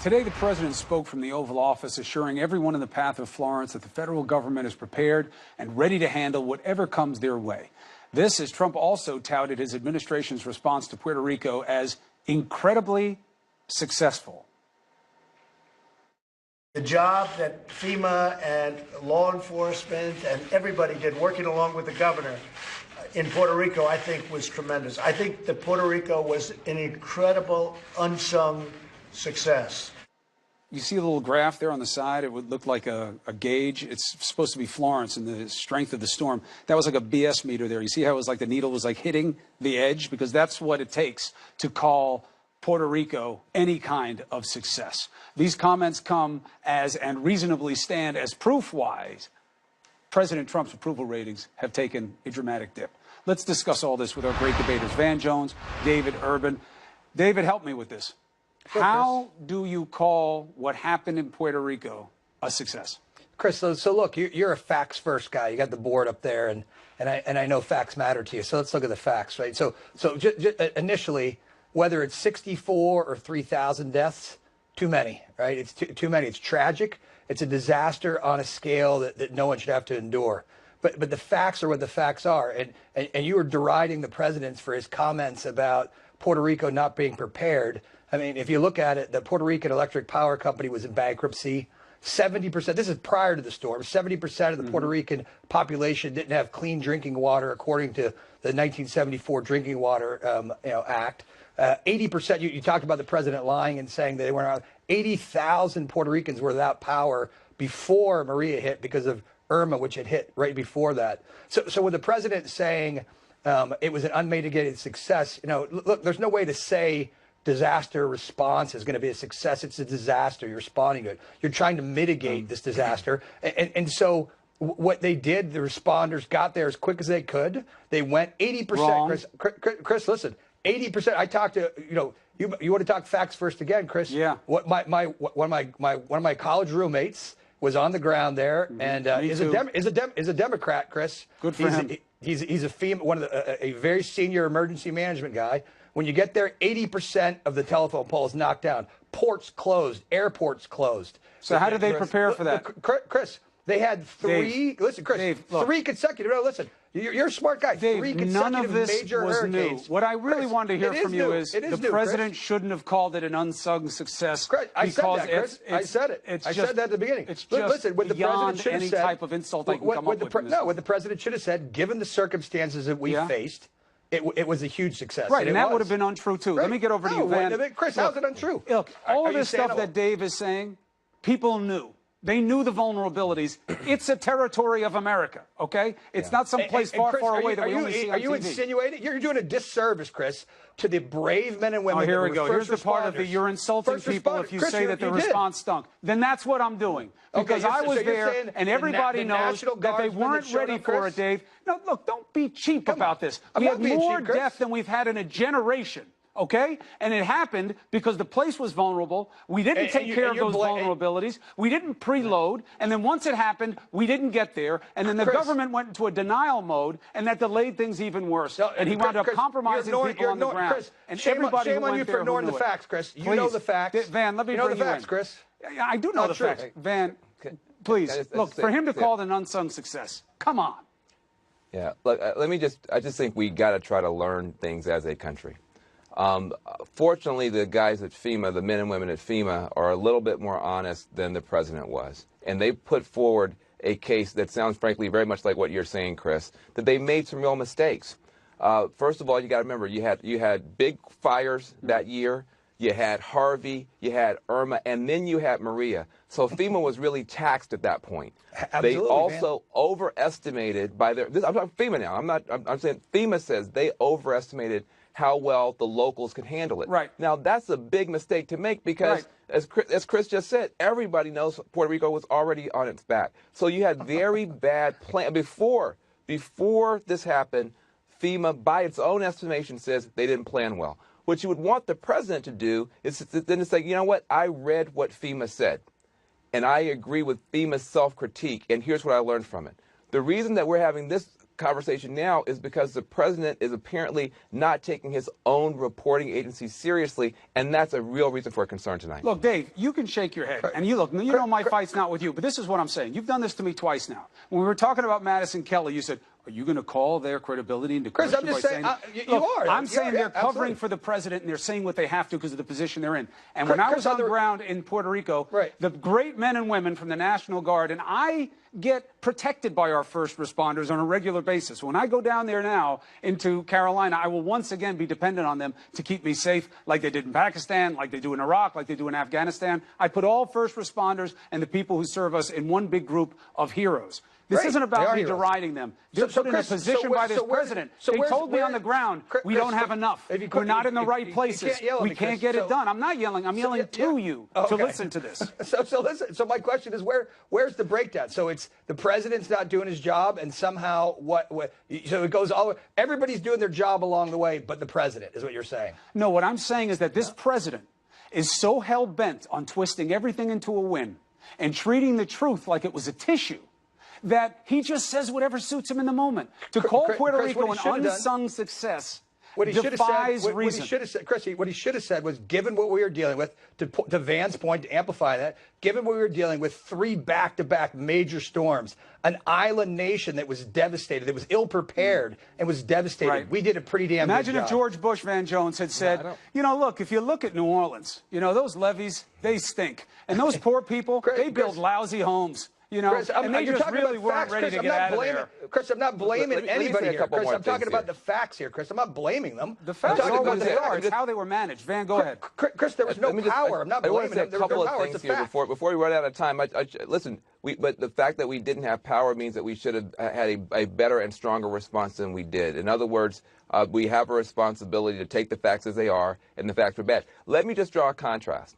Today, the president spoke from the Oval Office, assuring everyone in the path of Florence that the federal government is prepared and ready to handle whatever comes their way. This, as Trump also touted his administration's response to Puerto Rico as incredibly successful. The job that FEMA and law enforcement and everybody did, working along with the governor in Puerto Rico, I think was tremendous. I think that Puerto Rico was an incredible, unsung success. You see a little graph there on the side. It would look like a gauge. It's supposed to be Florence and the strength of the storm. That was like a BS meter there. You see how it was like the needle was like hitting the edge? Because that's what it takes to call Puerto Rico any kind of success. These comments come as, and reasonably stand as proof-wise, President Trump's approval ratings have taken a dramatic dip. Let's discuss all this with our great debaters, Van Jones, David Urban. David, help me with this. How do you call what happened in Puerto Rico a success? Chris, so look, you're a facts-first guy. You got the board up there, and I know facts matter to you. So let's look at the facts, right? So initially, whether it's 64 or 3,000 deaths, too many, right? It's too many. It's tragic. It's a disaster on a scale that no one should have to endure. But the facts are what the facts are. And you were deriding the president for his comments about Puerto Rico not being prepared. I mean, if you look at it, the Puerto Rican Electric Power Company was in bankruptcy. 70%, this is prior to the storm, 70% of the Puerto Rican population didn't have clean drinking water, according to the 1974 Drinking Water Act. 80%, you talked about the president lying and saying that they weren't around. 80,000 Puerto Ricans were without power before Maria hit because of Irma, which had hit right before that. So with the president saying it was an unmitigated success, look, there's no way to say disaster response is going to be a success. It's a disaster. You're responding to it. You're trying to mitigate this disaster. And so what they did, the responders got there as quick as they could. They went 80%. Chris, listen, 80%. I talked to, you want to talk facts first again, Chris? Yeah. One of my college roommates was on the ground there, and is a Democrat, Chris. Good for him. He's a very senior emergency management guy. When you get there, 80% of the telephone poles knocked down, ports closed, airports closed. So how did they prepare for that? Chris, they had three. Dave, listen, Chris, Dave, look, three consecutive. No, listen, you're a smart guy. Dave, three consecutive none of this major was hurricanes. new. What I really Chris, wanted to hear from you is the president Chris. shouldn't have called it an unsung success. Chris, I said that, Chris. I said it. I said that at the beginning. It's just listen, what the president should have any said, type of insult I can come up with. No, what the president should have said, given the circumstances that we faced, it was a huge success. Right, and that would have been untrue, too. Right. Let me get over to you, Van. Chris, how's it untrue? Look, all of this stuff that Dave is saying, people knew. They knew the vulnerabilities. It's a territory of America, okay? It's not some place far, Chris, far away that we only see on TV. Are you insinuating? You're doing a disservice, Chris, to the brave men and women. Oh, here we that go. were Here's the part of it. You're insulting people if you say that the response stunk. Then that's what I'm doing. Because I was there, and everybody knows that they weren't ready for it, Dave. No, look, don't be cheap about this. We had more death than we've had in a generation. Okay? And it happened because the place was vulnerable. We didn't take care of those vulnerabilities. We didn't preload. And then once it happened, we didn't get there. And then the government went into a denial mode, and that delayed things even worse. And he wound up compromising people on the ground. And everybody shame on you for ignoring the facts, Chris. You know the facts. Van, let me bring you in. You know the facts, Chris. I do know the facts. Van, please, look, for him to call it an unsung success, come on. Yeah, look, I just think we got to try to learn things as a country. Fortunately, the guys at FEMA, the men and women at FEMA, are a little bit more honest than the president was. And they put forward a case that sounds, frankly, very much like what you're saying, Chris, that they made some real mistakes. First of all, you got to remember, you had big fires that year. You had Harvey, you had Irma, and then you had Maria. So FEMA was really taxed at that point. Absolutely, they also overestimated by their. I'm talking FEMA now. I'm saying FEMA says they overestimated how well the locals could handle it. Right. Now, that's a big mistake to make because, as Chris just said, everybody knows Puerto Rico was already on its back. So you had very bad plan. Before this happened, FEMA, by its own estimation, says they didn't plan well. What you would want the president to do is then to say, you know what, I read what FEMA said, and I agree with FEMA's self-critique, and here's what I learned from it. The reason that we're having this conversation now is because the president is apparently not taking his own reporting agency seriously, and that's a real reason for concern tonight. Look, Dave, you can shake your head, and you know my fight's not with you, but this is what I'm saying. You've done this to me twice now. When we were talking about Madison Kelly, you said, are you going to call their credibility into question? Chris, I'm just saying, look, you are. I'm saying they're covering absolutely. for the president, and they're saying what they have to because of the position they're in. And when I was on the ground in Puerto Rico, the great men and women from the National Guard, and I get protected by our first responders on a regular basis. When I go down there now into Carolina, I will once again be dependent on them to keep me safe, like they did in Pakistan, like they do in Iraq, like they do in Afghanistan. I put all first responders and the people who serve us in one big group of heroes. This isn't about me deriding them. They're put in a position by this president. They told me on the ground, we don't have enough. We're not in the right places. We can't get it done. I'm not yelling. I'm yelling to you to listen to this. So listen. So my question is, where's the breakdown? So it's the president's not doing his job, and somehow so it goes all. Everybody's doing their job along the way, but the president is what you're saying. No, what I'm saying is that this president is so hell-bent on twisting everything into a win and treating the truth like it was a tissue that he just says whatever suits him in the moment. To call Puerto Rico an unsung success defies reason. What he should have said, Chris, what he should have said was, given what we were dealing with, to Van's point, to amplify that, given what we were dealing with, 3 back-to-back major storms, an island nation that was devastated, that was ill-prepared and was devastated. Right. We did a pretty damn Imagine good job. if George Bush Van Jones had said, you know, look, if you look at New Orleans, you know, those levees, they stink. And those poor people, they build lousy homes. You know, Chris, and they just really weren't ready to get out of there. Chris, I'm not blaming anybody here. Chris, I'm talking about the facts here. Chris, I'm not blaming them. The facts I'm are talking what about they are. It's how they were managed. Van, go ahead. Chris, there was no power. I'm not blaming them. There was no power. It's a fact. Before we run out of time, listen, but the fact that we didn't have power means that we should have had a better and stronger response than we did. In other words, we have a responsibility to take the facts as they are, and the facts were bad. Let me just draw a contrast.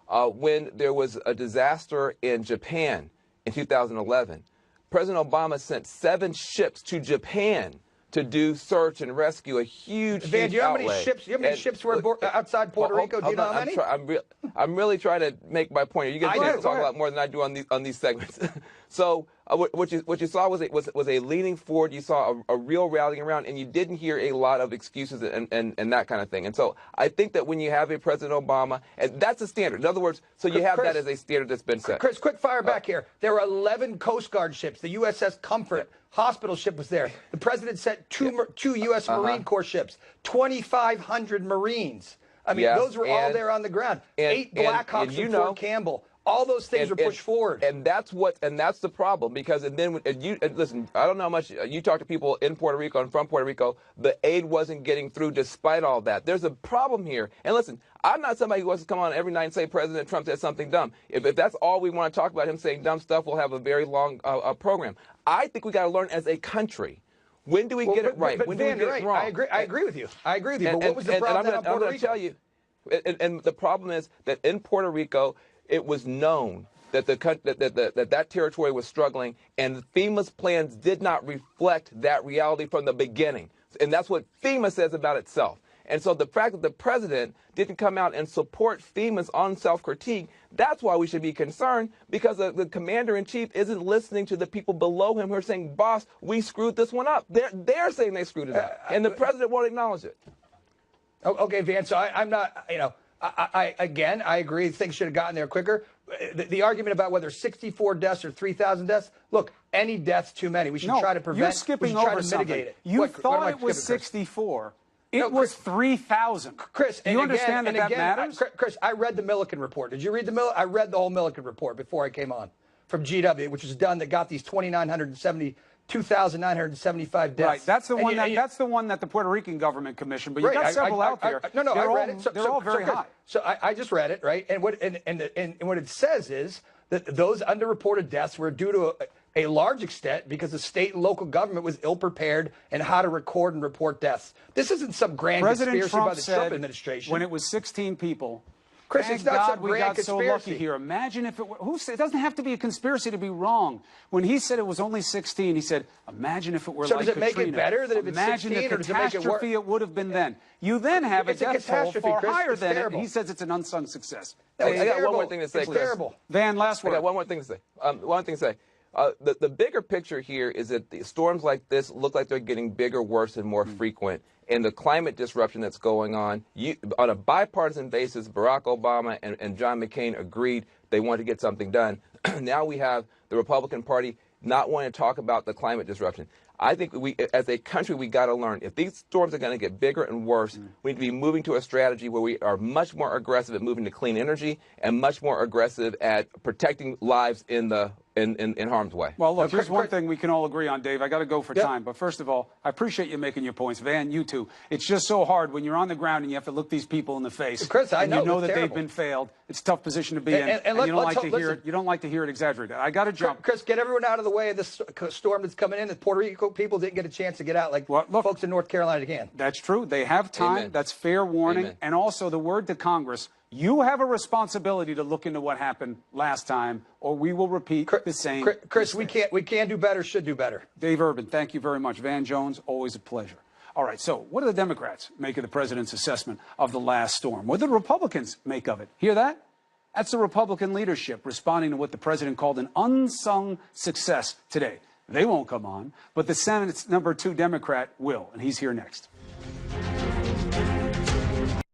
When there was a disaster in Japan, in 2011, President Obama sent 7 ships to Japan to do search and rescue, a huge, Van, do you know how many ships? You know how many ships were outside Puerto Rico? Do you know how many? I'm really trying to make my point. You guys talk a lot more than I do on these segments. So what you saw was a leaning forward. You saw a real rallying around, and you didn't hear a lot of excuses and that kind of thing. And so I think that when you have a President Obama, and that's a standard. In other words, so you have that as a standard that's been set. Chris, quick fire back here. There were 11 Coast Guard ships. The USS Comfort hospital ship was there. The president sent two U.S. Marine Corps ships, 2,500 Marines. I mean, those were all there on the ground. 8 Blackhawks from Fort Campbell. All those things were pushed forward. And that's the problem, because listen, I don't know how much you talk to people in Puerto Rico and from Puerto Rico, the aid wasn't getting through despite all that. There's a problem here. And listen, I'm not somebody who wants to come on every night and say President Trump said something dumb. If that's all we want to talk about, him saying dumb stuff, we'll have a very long program. I think we got to learn as a country. When do we get it right? When do we get it wrong? I agree with you. I agree with you. But what was the problem in Puerto Rico? I'm going to tell you, and the problem is that in Puerto Rico, it was known that that territory was struggling, and FEMA's plans did not reflect that reality from the beginning. And that's what FEMA says about itself. And so the fact that the president didn't come out and support FEMA's on self-critique, that's why we should be concerned, because the commander-in-chief isn't listening to the people below him who are saying, boss, we screwed this one up. They're saying they screwed it up, and the president won't acknowledge it. Okay, Van, so I'm not, you know, I agree. Things should have gotten there quicker. The argument about whether 64 deaths or 3,000 deaths, look, any death's too many. We should try to prevent. You're skipping over something. You thought it was 64. It was 3,000. Chris, do you understand that matters? Chris, I read the Milliken report. Did you read I read the whole Milliken report before I came on from GW, which was done that got these 2,975 deaths. Right, that's the one. That's the one that the Puerto Rican government commissioned. But you got several out there. No, I read it. They're all very high. So I just read it, right? And what it says is that those underreported deaths were due to a large extent because the state and local government was ill-prepared in how to record and report deaths. This isn't some grand conspiracy by the Trump administration. When it was 16 people. Chris, it's not some grand conspiracy. We got so lucky here. Imagine if it were, it doesn't have to be a conspiracy to be wrong. When he said it was only 16, he said, imagine if it were like Katrina. So does it make it better that if it's 16, or does it make it worse? Imagine the catastrophe it would have been then. You then have a death toll far higher than it. He says it's an unsung success. I got one more thing to say. It's terrible. Van, last word. I got one more thing to say. The bigger picture here is that the storms like this look like they're getting bigger, worse, and more frequent. And the climate disruption that's going on, on a bipartisan basis, Barack Obama and John McCain agreed they want to get something done. Now we have the Republican Party not wanting to talk about the climate disruption. I think as a country, we got to learn, if these storms are going to get bigger and worse, we need to be moving to a strategy where we are much more aggressive at moving to clean energy and much more aggressive at protecting lives in harm's way. Well, look, here's one thing we can all agree on, Dave. I got to go for time. But first of all, I appreciate you making your points. Van, you too. It's just so hard when you're on the ground and you have to look these people in the face. Chris, I know, and you know it's that terrible. they've been failed. It's a tough position to be in. And you don't like to hear it. You don't like to hear it exaggerated. I got to jump. Chris, get everyone out of the way of this storm that's coming in. The Puerto Rico people didn't get a chance to get out like folks in North Carolina can. That's true. They have time. Amen. That's fair warning. Amen. And also the word to Congress, you have a responsibility to look into what happened last time, or we will repeat the same. Chris, we can do better, should do better. Dave Urban, thank you very much. Van Jones, always a pleasure. All right, so what do the Democrats make of the president's assessment of the last storm? What do the Republicans make of it? Hear that? That's the Republican leadership responding to what the president called an unsung success today. They won't come on, but the Senate's #2 Democrat will, and he's here next.